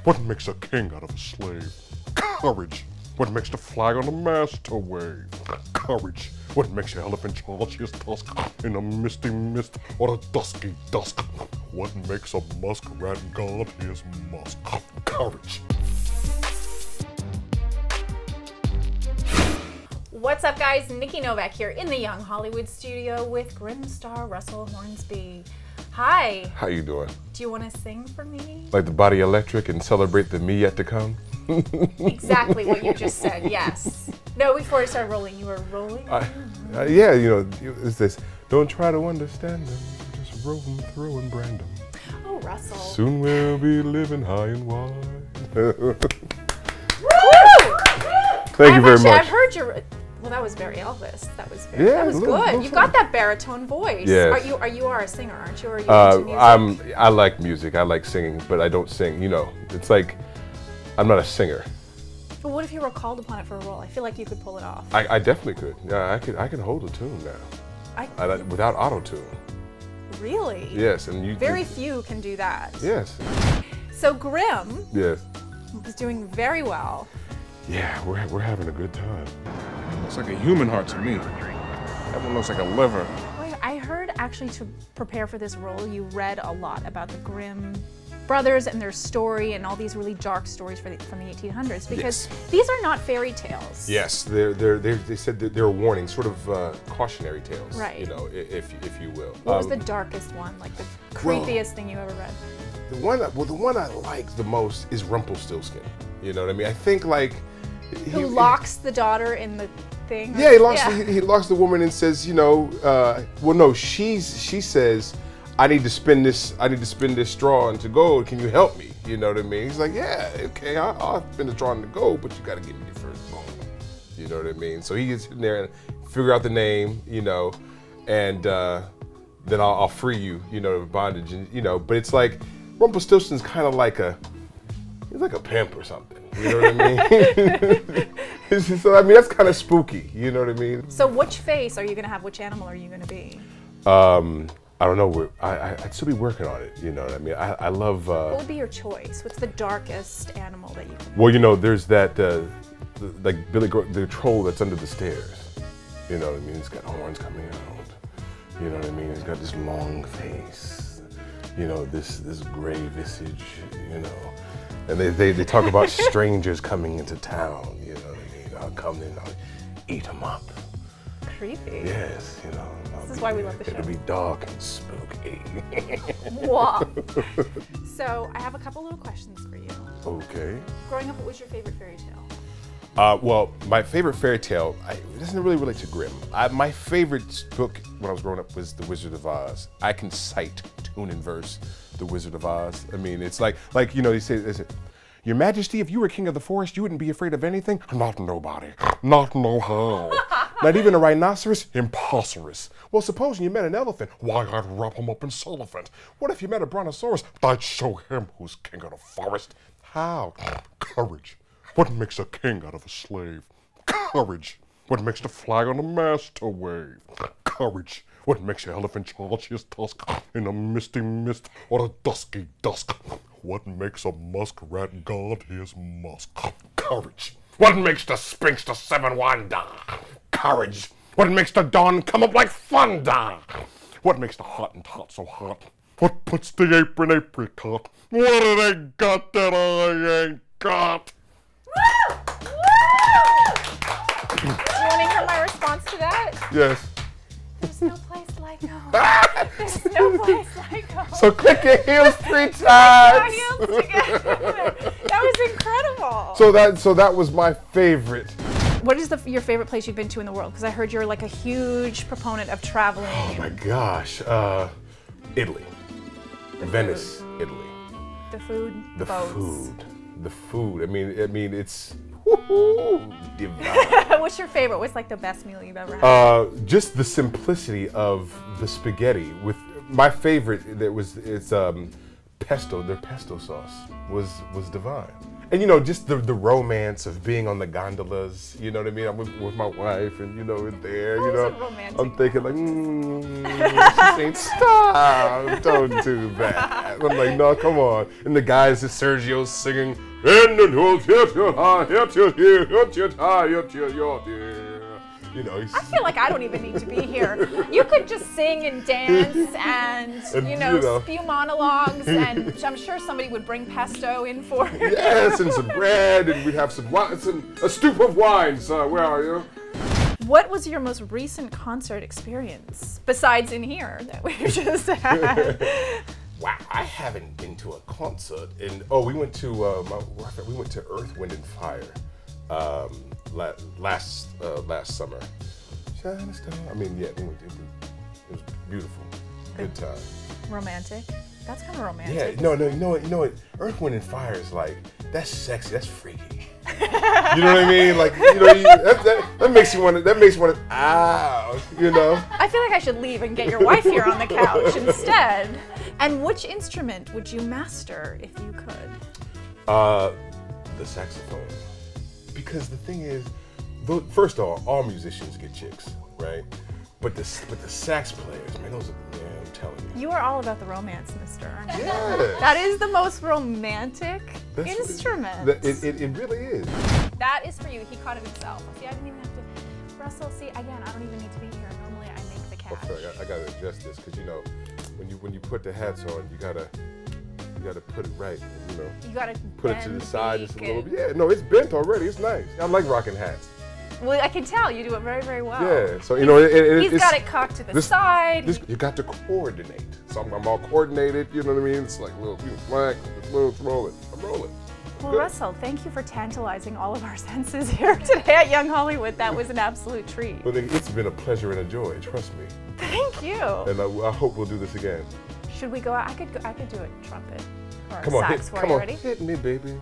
What makes a king out of a slave? Courage. What makes the flag on the mast to wave? Courage. What makes the elephant charge his tusk in a misty mist or a dusky dusk? What makes a muskrat guard his musk? Courage. What's up, guys? Nikki Novak here in the Young Hollywood studio with Grimm star Russell Hornsby. Hi. How you doing? Do you want to sing for me? Like the Body Electric and celebrate the me yet to come? Exactly what you just said, yes. No, before I started rolling, you were rolling? Yeah, you know, it's this, don't try to understand them, just roll them through and brand them. Oh, Russell. Soon we'll be living high and wide. Thank you very much. I've heard your, well, that was very Elvis. That was very, that was good. You've got that baritone voice. Yes. You are a singer, aren't you? Or are you into music? I like music, I like singing, but I don't sing, you know, it's like, I'm not a singer. But what if you were called upon it for a role? I feel like you could pull it off. I definitely could. Yeah, I can hold a tune now. Without auto-tune. Really? Yes, and you. Very few can do that. Yes. So Grimm. Yes. is doing very well. Yeah, we're having a good time. Looks like a human heart to me. That one looks like a liver. Wait, I heard actually to prepare for this role, you read a lot about the Grimm brothers and their story and all these really dark stories from the 1800s, because these are not fairy tales. Yes, they said that they're warnings, sort of cautionary tales, right? You know, if you will. What was the darkest one, like the creepiest thing you ever read? The one I like the most is Rumpelstiltskin. You know what I mean? I think like who locks the daughter in the thing? Yeah, he locks the woman and says, you know, well no, she says, I need to spin this straw into gold. Can you help me? You know what I mean? He's like, yeah, okay, I'll spin the straw into gold, but you got to give me your firstborn. You know what I mean? So he gets in there and figure out the name, you know, and then I'll free you, you know, of bondage, and you know. But it's like Rumpelstiltskin's kind of like he's like a pimp or something. You know what I mean? So I mean that's kind of spooky. You know what I mean? So which face are you gonna have? Which animal are you gonna be? I don't know. I'd still be working on it. You know what I mean? I love. What would be your choice? What's the darkest animal that you can? Well, you know, there's that like Billy the troll that's under the stairs. You know what I mean? He's got horns coming out. You know what I mean? He's got this long face. You know, this gray visage. You know, and they talk about strangers coming into town. You know what I mean? I'll come in, I'll eat them up. Creepy. Yes, you know. This is why we love the show. It'll be dark and spooky. Wow. So I have a couple little questions for you. Okay. Growing up, what was your favorite fairy tale? Well, my favorite fairy tale, it doesn't really relate to Grimm. My favorite book when I was growing up was The Wizard of Oz. I can cite tune and verse The Wizard of Oz. I mean, it's like you know, they say, Your Majesty, if you were king of the forest, you wouldn't be afraid of anything? Not nobody. Not no how. Not even a rhinoceros? Impossible. Well, supposing you met an elephant, why, I'd wrap him up in cellophane. What if you met a brontosaurus? I'd show him who's king of the forest. How? Courage. What makes a king out of a slave? Courage. What makes the flag on the mast to wave? Courage. What makes the elephant charge his tusk in a misty mist or a dusky dusk? What makes a muskrat guard his musk? Courage. What makes the Sphinx the seven wonder? Courage. What makes the dawn come up like thunder? What makes the Hottentot so hot? What puts the apron apricot? What do they got that I ain't got? Woo! Woo! Do you want to hear my response to that? Yes. There's no place like home. There's no place like home. So click your heels 3 times. That was incredible. So that was my favorite. What is your favorite place you've been to in the world? Because I heard you're like a huge proponent of traveling. Oh my gosh, Italy, Venice, Italy. The food, the boats. The food. I mean, it's divine. What's your favorite? What's like the best meal you've ever had? Just the simplicity of the spaghetti. With my favorite, it's pesto. Their pesto sauce was divine. And you know, just the romance of being on the gondolas, you know what I mean? I'm with my wife and, you know, we're there, you know. I'm thinking like, she's saying, stop, don't do that. I'm like, no, come on. And the guys, it's Sergio's singing, you know, I feel like I don't even need to be here. You could just sing and dance and you know, spew monologues, and I'm sure somebody would bring pesto in for you. Yes, and some bread, and we'd have some wine, a stoop of wine. So where are you? What was your most recent concert experience besides in here that we just had? Wow, I haven't been to a concert, and we went to Earth, Wind and Fire. Last summer. I mean, yeah, it was beautiful. Good time. Romantic. That's kind of romantic. Yeah, no, you know what? Earth, Wind and Fire is like, that's sexy, that's freaky. You know what I mean? Like, you know, that makes you want to, ow, you know? I feel like I should leave and get your wife here on the couch instead. And which instrument would you master if you could? The saxophone. Because the thing is, first of all musicians get chicks, right? But the sax players, man, I'm telling you. You are all about the romance, mister, aren't you? Yes. That is the most romantic instrument. It really is. That is for you. He caught it himself. See, I didn't even have to. Russell, see, again, I don't even need to be here. Normally I make the cash. Okay, I gotta adjust this, because, you know, when you put the hats on, you gotta put it right, you know. You gotta put it to the side just a little bit. Yeah, no, it's bent already. It's nice. I like rocking hats. Well, I can tell you do it very, very well. Yeah, so you know, he's got it cocked to the side. You got to coordinate. So I'm all coordinated. You know what I mean? It's like little flag, little roll it. I'm rolling. Well, good. Russell, thank you for tantalizing all of our senses here today at Young Hollywood. That was an absolute treat. Well, it's been a pleasure and a joy. Trust me. Thank you. And I hope we'll do this again. Should we go out? I could do a trumpet or come a on, sax for you. Ready? Hit me, baby.